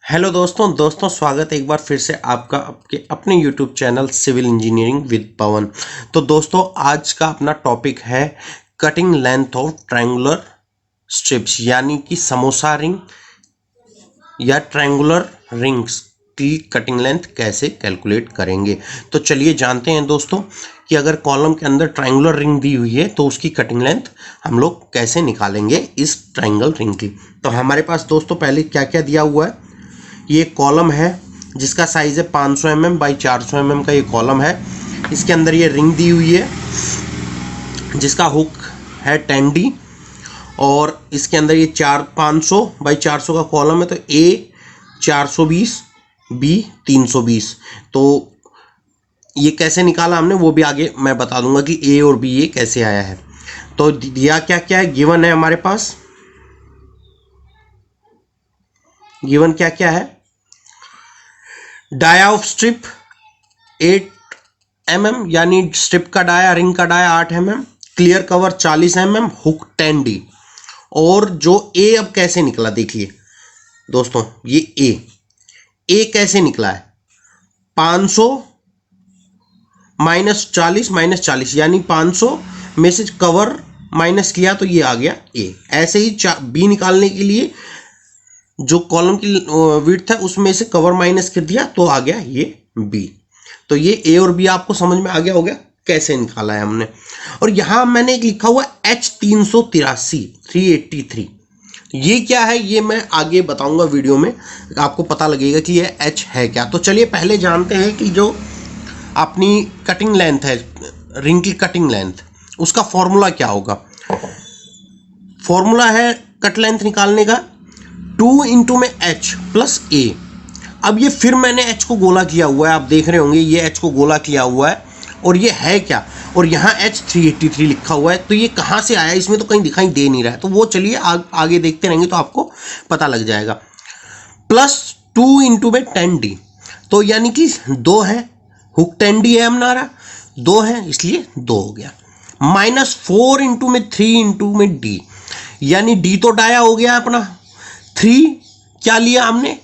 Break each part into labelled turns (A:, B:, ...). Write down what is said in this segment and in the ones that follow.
A: Hello दोस्तों स्वागत है एक बार फिर से आपका आपके अपने YouTube channel civil engineering with Pavan. तो दोस्तों आज का अपना टॉपिक है cutting length of triangular strips, यानी कि समोसा रिंग या ट्रायंगुलर रिंग्स की कटिंग लेंथ कैसे कैलकुलेट करेंगे। तो चलिए जानते हैं दोस्तों कि अगर कॉलम के अंदर ट्रायंगुलर रिंग दी हुई है तो उसकी कटिंग लेंथ हम लोग कैसे निकालेंगे इस ट्रायंगल रिंग की। तो हमारे पास दोस्तों पहले क्या क्या दिया हुआ है। ये कॉलम है जिसका साइज़ है 500 mm बाई 400 mm का ये कॉलम है। इसके अंदर ये रिंग दी हुई है जिसका हुक है 10D और इसके अंदर ये 500 बाई 400 का कॉलम है। तो A 420 B 320। तो ये कैसे निकाला हमने वो भी आगे मैं बता दूंगा कि A और B ये कैसे आया है। तो दिया क्या क्या है, गिवन है हमारे पास, गिवन क्या क्या है। डाया ऑफ स्ट्रिप 8 mm, यानी स्ट्रिप का डाया, रिंग का dia 8 mm, clear cover 40 mm, hook 10D। और जो ए अब कैसे निकला देखिए दोस्तों, ये ए कैसे निकला है 500 माइनस 40 यानी 500 में से कवर माइनस किया तो ये आ गया ए। ऐसे ही बी निकालने के लिए जो कॉलम की विड्थ है उसमें से कवर माइनस कर दिया तो आ गया ये बी। तो ये ए और बी आपको समझ में आ गया होगा कैसे निकाला है हमने। और यहां मैंने एक लिखा हुआ H 383 ये क्या है ये मैं आगे बताऊंगा वीडियो में, आपको पता लगेगा कि ये H है क्या। तो चलिए पहले जानते हैं कि जो अपनी कटिंग लेंथ है, रिंग की कटिंग लेंथ, उसका फॉर्मूला क्या होगा। फॉर्मूला है कट लेंथ निकालने का 2 इंटू में H प्लस A। अब ये फिर मैंने H को गोला किया हुआ है, आप देख रहे होंगे ये H को गोला किया हुआ है और ये है क्या, और यहाँ H 383 लिखा हुआ है। तो ये कहाँ से आया, इसमें तो कहीं दिखाई दे नहीं रहा है। तो वो चलिए आगे देखते रहेंगे तो आपको पता लग जाएगा। प्लस 2 इंटू में 10D, तो यानी कि 2 है, हुक 10D है हमारा, 2 है इसलिए 2 हो गया। माइनस 4 इंटू में 3 इंटू में D, यानी D तो डाया हो गया अपना। 3 क्या लिया हमने,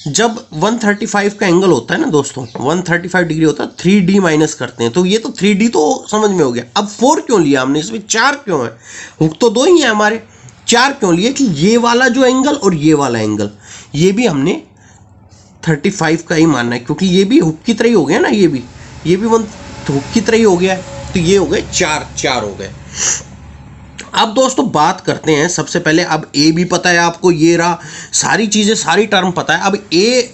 A: जब 135 का एंगल होता है ना दोस्तों, 135 डिग्री होता है, 3D माइनस करते हैं तो ये तो 3D तो समझ में हो गया। अब 4 क्यों लिया हमने, इसमें 4 क्यों है, हुक तो 2 ही है हमारे, 4 क्यों लिए कि ये वाला जो एंगल और ये वाला एंगल ये भी हमने 35 का ही मानना है, क्योंकि ये भी हुक की तरह ही हो गया ना, ये भी हुक की तरह ही हो गया है। तो ये हो गए 4 हो गए। अब दोस्तों बात करते हैं सबसे पहले, अब ए भी पता है आपको, ये रहा, सारी चीज़ें सारी टर्म पता है। अब ए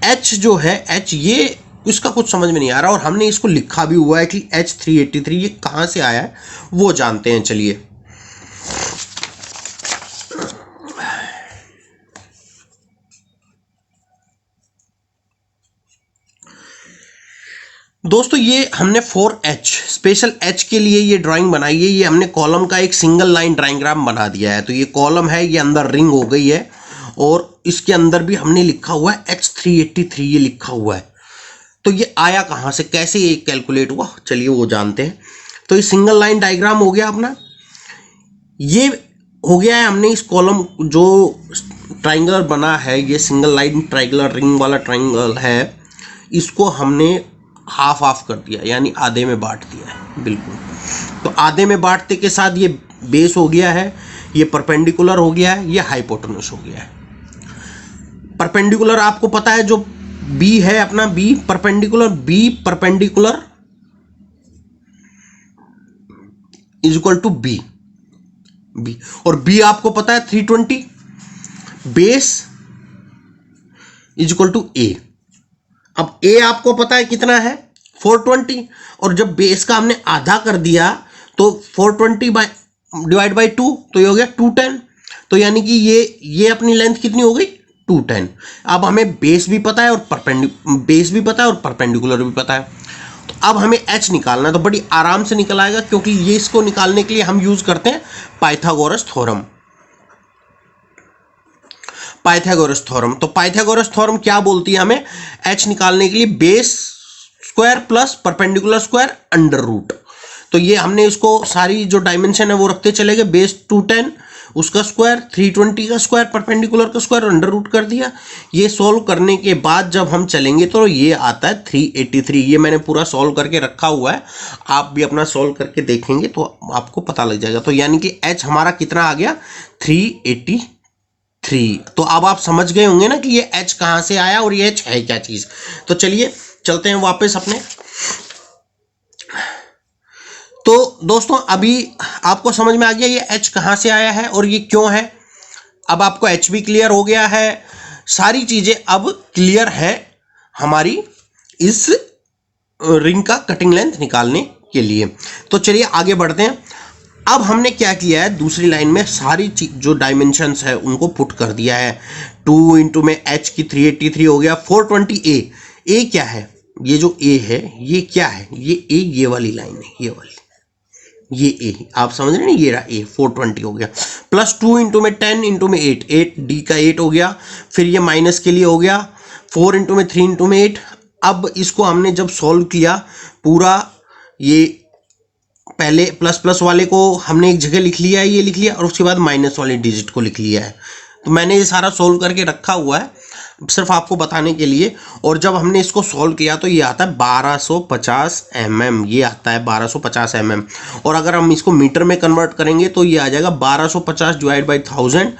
A: एच जो है एच, ये इसका कुछ समझ में नहीं आ रहा और हमने इसको लिखा भी हुआ है कि H 383 ये कहाँ से आया है वो जानते हैं। चलिए दोस्तों, ये हमने 4H स्पेशल H के लिए ये ड्राइंग बनाई है। ये हमने कॉलम का एक सिंगल लाइन ड्राइंग्राम बना दिया है। तो ये कॉलम है, ये अंदर रिंग हो गई है और इसके अंदर भी हमने लिखा हुआ है H 383 ये लिखा हुआ है। तो ये आया कहाँ से, कैसे ये कैलकुलेट हुआ, चलिए वो जानते हैं। तो ये सिंगल लाइन डायग्राम हो गया अपना, ये हो गया है हमने इस कॉलम जो ट्राइंगल बना है, ये सिंगल लाइन ट्राइंगुलर रिंग वाला ट्राइंगल है, इसको हमने हाफ ऑफ कर दिया, यानी आधे में बांट दिया है बिल्कुल। तो आधे में बांटने के साथ ये बेस हो गया है, ये परपेंडिकुलर हो गया है, ये हाइपोटेन्यूस हो गया है। परपेंडिकुलर आपको पता है जो बी है अपना, B perpendicular is equal to B, और बी आपको पता है 320, base is equal to A. अब ए आपको पता है कितना है 420, और जब बेस का हमने आधा कर दिया तो 420 डिवाइड बाई 2 तो ये हो गया 210। तो यानी कि ये अपनी लेंथ कितनी हो गई 210। अब हमें बेस भी पता है और परपेंडिकुलर भी पता है। तो अब हमें H निकालना है, तो बड़ी आराम से निकल आएगा, क्योंकि ये इसको निकालने के लिए हम यूज करते हैं पाइथागोरस थ्योरम। तो पाइथागोरस थ्योरम क्या बोलती है हमें, H निकालने के लिए base square plus perpendicular square under root. तो ये हमने इसको सारी जो डायमेंशन है वो रखते चले गए, बेस 210, उसका स्क्वायर, 320 का स्क्वायर, परपेंडिकुलर का स्क्वायर, अंडर रूट कर दिया। ये सॉल्व करने के बाद जब हम चलेंगे तो ये आता है 383। ये मैंने पूरा सॉल्व करके रखा हुआ है, आप भी अपना सॉल्व करके देखेंगे तो आपको पता लग जाएगा। तो यानी कि h हमारा कितना आ गया, 383। तो अब आप समझ गए होंगे ना कि ये h कहाँ से आया और ये h है क्या चीज़। तो चलिए चलते हैं वापस अपने। तो दोस्तों अभी आपको समझ में आ गया ये h कहाँ से आया है और ये क्यों है। अब आपको h भी क्लियर हो गया है, सारी चीज़ें अब क्लियर है हमारी इस रिंग का कटिंग लेंथ निकालने के लिए। तो चलिए आगे बढ़ते हैं। अब हमने क्या किया है, दूसरी लाइन में सारी जो डायमेंशंस है उनको पुट कर दिया है। 2 इंटू में h की 383 हो गया, 420a। a क्या है, ये जो a है ये क्या है, ये a ये वाली लाइन है, ये वाली, ये a आप समझ रहे हैं, ये रहा a, 420 हो गया। प्लस 2 इंटू में 10 इंटू में 8, 8 d का 8 हो गया। फिर ये माइनस के लिए हो गया 4 इंटू में 3 इंटू में 8। अब इसको हमने जब सॉल्व किया पूरा, ये पहले प्लस प्लस वाले को हमने एक जगह लिख लिया है, ये लिख लिया, और उसके बाद माइनस वाले डिजिट को लिख लिया है। तो मैंने ये सारा सॉल्व करके रखा हुआ है सिर्फ आपको बताने के लिए। और जब हमने इसको सॉल्व किया तो ये आता है 1250 mm, ये आता है 1250 mm। और अगर हम इसको मीटर में कन्वर्ट करेंगे तो ये आ जाएगा 1250 डिवाइड बाई 1000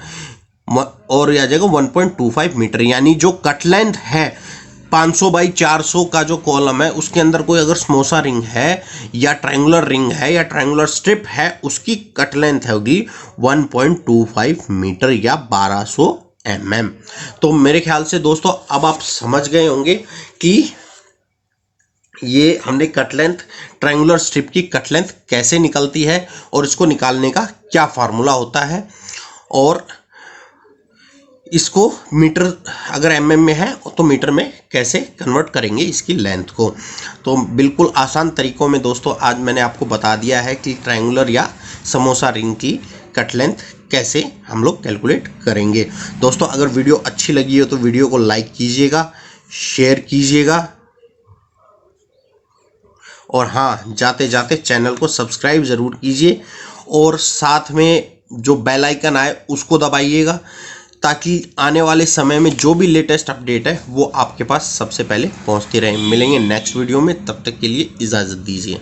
A: और ये आ जाएगा 1.25 मीटर। यानी जो कट लेंथ है 500 बाई 400 का जो कॉलम है उसके अंदर कोई अगर समोसा रिंग है या ट्रायंगुलर रिंग है या ट्रायंगुलर स्ट्रिप है, उसकी कट लेंथ होगी 1.25 मीटर या 1200 mm। तो मेरे ख्याल से दोस्तों अब आप समझ गए होंगे कि ये हमने कट लेंथ, ट्रायंगुलर स्ट्रिप की कट लेंथ कैसे निकलती है और इसको निकालने का क्या फार्मूला होता है, और इसको मीटर अगर mm में है तो मीटर में कैसे कन्वर्ट करेंगे इसकी लेंथ को। तो बिल्कुल आसान तरीकों में दोस्तों आज मैंने आपको बता दिया है कि ट्रायंगुलर या समोसा रिंग की कट लेंथ कैसे हम लोग कैलकुलेट करेंगे। दोस्तों अगर वीडियो अच्छी लगी हो तो वीडियो को लाइक कीजिएगा, शेयर कीजिएगा, और हाँ जाते जाते चैनल को सब्सक्राइब ज़रूर कीजिए और साथ में जो बेल आइकन आए उसको दबाइएगा, ताकि आने वाले समय में जो भी लेटेस्ट अपडेट है वो आपके पास सबसे पहले पहुंचती रहे। मिलेंगे नेक्स्ट वीडियो में, तब तक के लिए इजाज़त दीजिए।